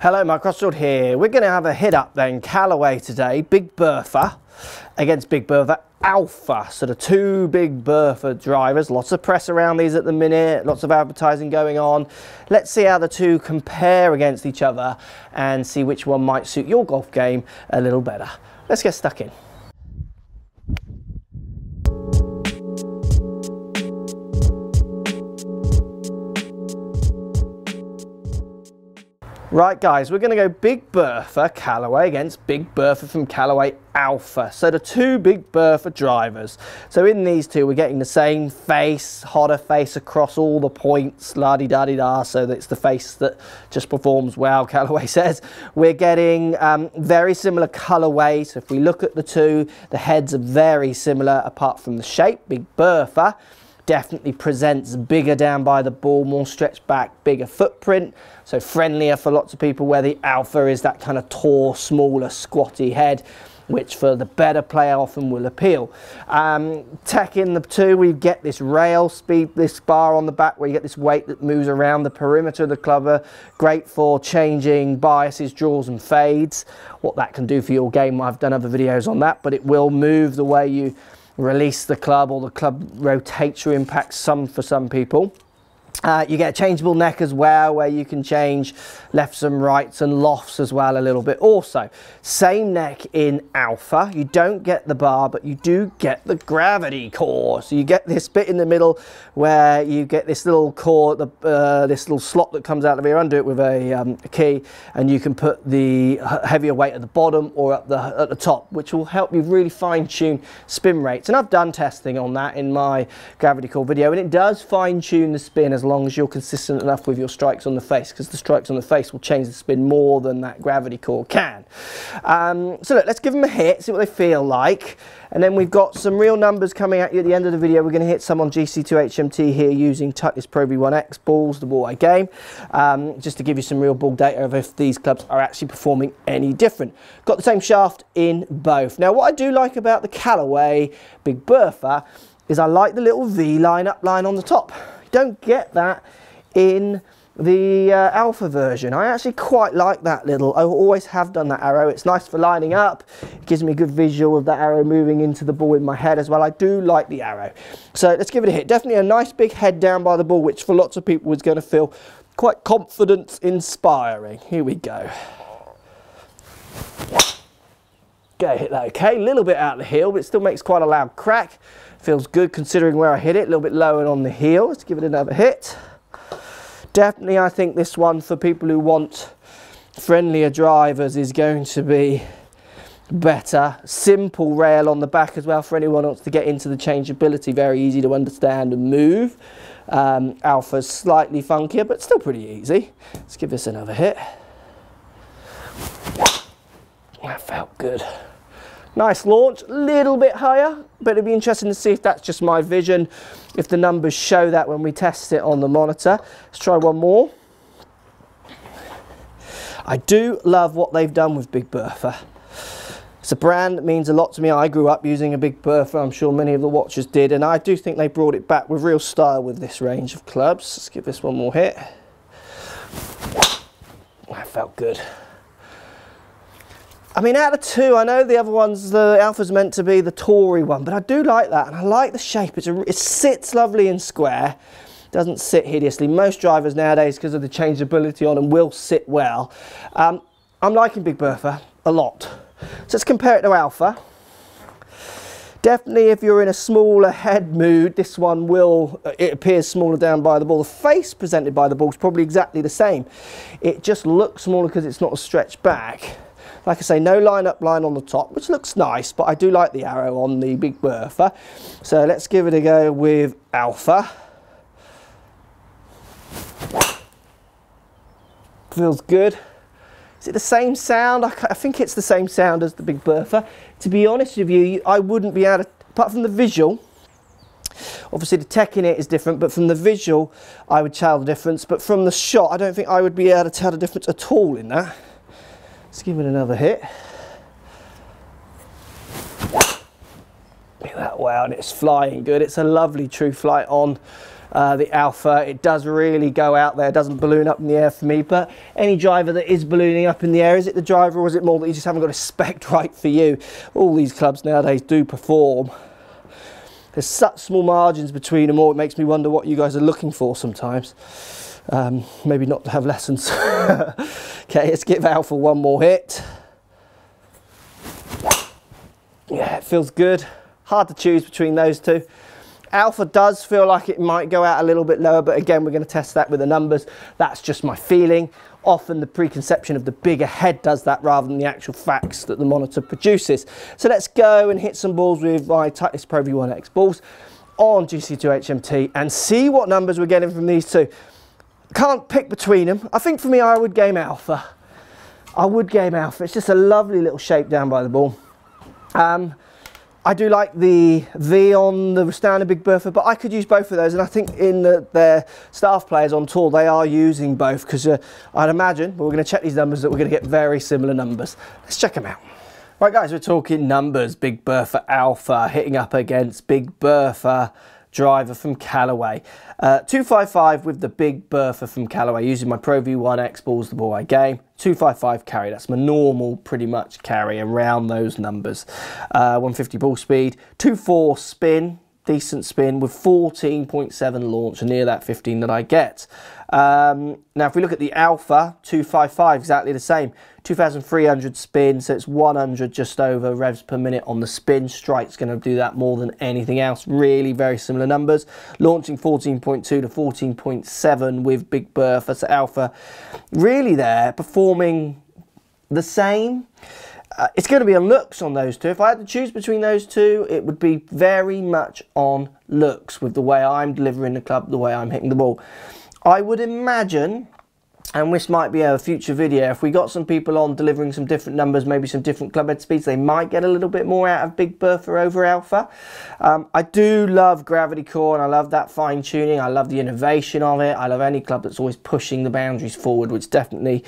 Hello, Mark Crossfield here. We're going to have a hit up then, Callaway today, Big Bertha against Big Bertha Alpha. So the two Big Bertha drivers, lots of press around these at the minute, lots of advertising going on. Let's see how the two compare against each other and see which one might suit your golf game a little better. Let's get stuck in. Right guys, we're going to go Big Bertha Callaway against Big Bertha from Callaway Alpha. So the two Big Bertha drivers. So in these two we're getting the same face, hotter face across all the points, la-di-da-di-da, so that it's the face that just performs well, Callaway says. We're getting very similar colourway, so if we look at the two, the heads are very similar apart from the shape. Big Bertha definitely presents bigger down by the ball, more stretched back, bigger footprint, so friendlier for lots of people, where the Alpha is that kind of tall, smaller, squatty head, which for the better player often will appeal. Tech in the two, we get this rail speed, this bar on the back where you get this weight that moves around the perimeter of the clubber, great for changing biases, draws and fades. What that can do for your game, I've done other videos on that, but it will move the way you release the club, or the club rotates your impact for some people. You get a changeable neck as well, where you can change lefts and rights and lofts as well a little bit. Also, same neck in Alpha. You don't get the bar, but you do get the gravity core. So you get this bit in the middle where you get this little core, this little slot that comes out of here, undo it with a key, and you can put the heavier weight at the bottom or at the top, which will help you really fine tune spin rates. And I've done testing on that in my gravity core video, and it does fine tune the spin as long as you're consistent enough with your strikes on the face, because the strikes on the face will change the spin more than that gravity core can. So look, let's give them a hit, see what they feel like, and then we've got some real numbers coming at you at the end of the video. We're going to hit some on GC2 HMT here using Titleist Pro V1X balls, the ball I game, just to give you some real ball data of if these clubs are actually performing any different. Got the same shaft in both. Now what I do like about the Callaway Big Bertha is I like the little V line up line on the top. Don't get that in the Alpha version. I actually quite like that little, I always have done that arrow. It's nice for lining up. It gives me a good visual of that arrow moving into the ball in my head as well. I do like the arrow. So let's give it a hit. Definitely a nice big head down by the ball, which for lots of people is going to feel quite confidence inspiring. Here we go. Go hit that okay. A little bit out of the heel, but it still makes quite a loud crack. Feels good considering where I hit it, a little bit lower on the heel. Let's give it another hit. Definitely, I think this one for people who want friendlier drivers is going to be better. Simple rail on the back as well for anyone who wants to get into the changeability. Very easy to understand and move. Alpha's slightly funkier, but still pretty easy. Let's give this another hit. That felt good. Nice launch, a little bit higher, but it'd be interesting to see if that's just my vision, if the numbers show that when we test it on the monitor. Let's try one more. I do love what they've done with Big Bertha. It's a brand that means a lot to me. I grew up using a Big Bertha, I'm sure many of the watchers did, and I do think they brought it back with real style with this range of clubs. Let's give this one more hit. That felt good. I mean, out of the two, I know the other one's, the Alpha's meant to be the Tory one, but I do like that, and I like the shape. It sits lovely and square, doesn't sit hideously. Most drivers nowadays, because of the changeability on them, will sit well. I'm liking Big Bertha a lot. So let's compare it to Alpha. Definitely, if you're in a smaller head mood, this one will, it appears smaller down by the ball. The face presented by the ball is probably exactly the same. It just looks smaller because it's not a stretched back. Like I say, no line-up line on the top, which looks nice, but I do like the arrow on the Big Bertha. So let's give it a go with Alpha. Feels good. Is it the same sound? I think it's the same sound as the Big Bertha. To be honest with you, I wouldn't be able to, apart from the visual, obviously the tech in it is different, but from the visual, I would tell the difference. But from the shot, I don't think I would be able to tell the difference at all in that. Let's give it another hit. Look at that, wow, and it's flying good. It's a lovely true flight on the Alpha. It does really go out there, doesn't balloon up in the air for me, but any driver that is ballooning up in the air, is it the driver or is it more that you just haven't got a spec right for you? All these clubs nowadays do perform. There's such small margins between them all, it makes me wonder what you guys are looking for sometimes. Maybe not to have lessons. Okay, let's give Alpha one more hit. Yeah, it feels good. Hard to choose between those two. Alpha does feel like it might go out a little bit lower, but again, we're going to test that with the numbers. That's just my feeling. Often the preconception of the bigger head does that rather than the actual facts that the monitor produces. So let's go and hit some balls with my Titleist Pro V1X balls on GC2 HMT and see what numbers we're getting from these two. Can't pick between them. I think for me, I would game Alpha. I would game Alpha. It's just a lovely little shape down by the ball. I do like the V on the standard Big Bertha, but I could use both of those, and I think in their staff players on tour, they are using both, because I'd imagine, but we're going to check these numbers, that we're going to get very similar numbers. Let's check them out. Right guys, we're talking numbers. Big Bertha Alpha hitting up against Big Bertha driver from Callaway. 255 with the Big Bertha from Callaway, using my Pro V1X balls, the ball I game. 255 carry, that's my normal pretty much carry around those numbers. 150 ball speed, 2.4 spin, decent spin with 14.7 launch, and near that 15 that I get. Now if we look at the Alpha, 255, exactly the same. 2,300 spin, so it's 100 just over revs per minute on the spin. Strike's going to do that more than anything else. Really very similar numbers. Launching 14.2 to 14.7 with Big Bertha. So Alpha really there performing the same. It's going to be on looks on those two. If I had to choose between those two, it would be very much on looks with the way I'm delivering the club, the way I'm hitting the ball. I would imagine, and this might be a future video, if we got some people on delivering some different numbers, maybe some different club head speeds, they might get a little bit more out of Big Bertha over Alpha. I do love gravity core, and I love that fine tuning. I love the innovation of it. I love any club that's always pushing the boundaries forward, which definitely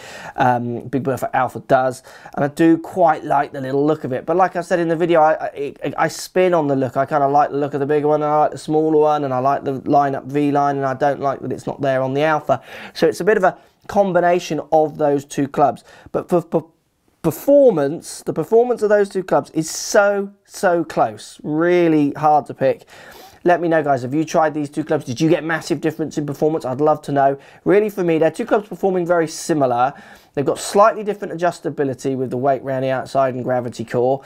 Big Bertha Alpha does. And I do quite like the little look of it. But like I said in the video, I spin on the look. I kind of like the look of the bigger one, and I like the smaller one, and I like the line-up V-line, and I don't like that it's not there on the Alpha. So it's a bit of a combination of those two clubs, but for performance, the performance of those two clubs is so close, really hard to pick. Let me know guys, have you tried these two clubs? Did you get massive difference in performance? I'd love to know. Really for me, they're two clubs performing very similar. They've got slightly different adjustability with the weight around the outside and gravity core,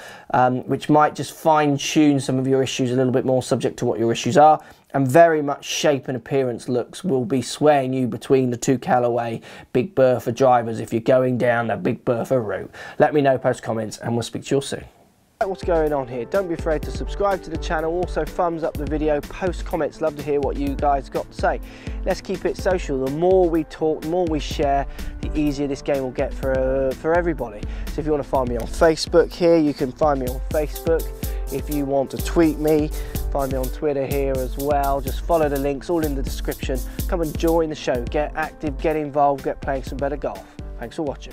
which might just fine tune some of your issues a little bit more, subject to what your issues are. And very much shape and appearance looks will be swaying you between the two Callaway Big Bertha drivers if you're going down the Big Bertha route. Let me know, post comments, and we'll speak to you all soon. What's going on here? Don't be afraid to subscribe to the channel. Also thumbs up the video, post comments. Love to hear what you guys got to say. Let's keep it social. The more we talk, the more we share, the easier this game will get for everybody. So if you want to find me on Facebook here, you can find me on Facebook. If you want to tweet me, find me on Twitter here as well. Just follow the links, all in the description. Come and join the show. Get active, get involved, get playing some better golf. Thanks for watching.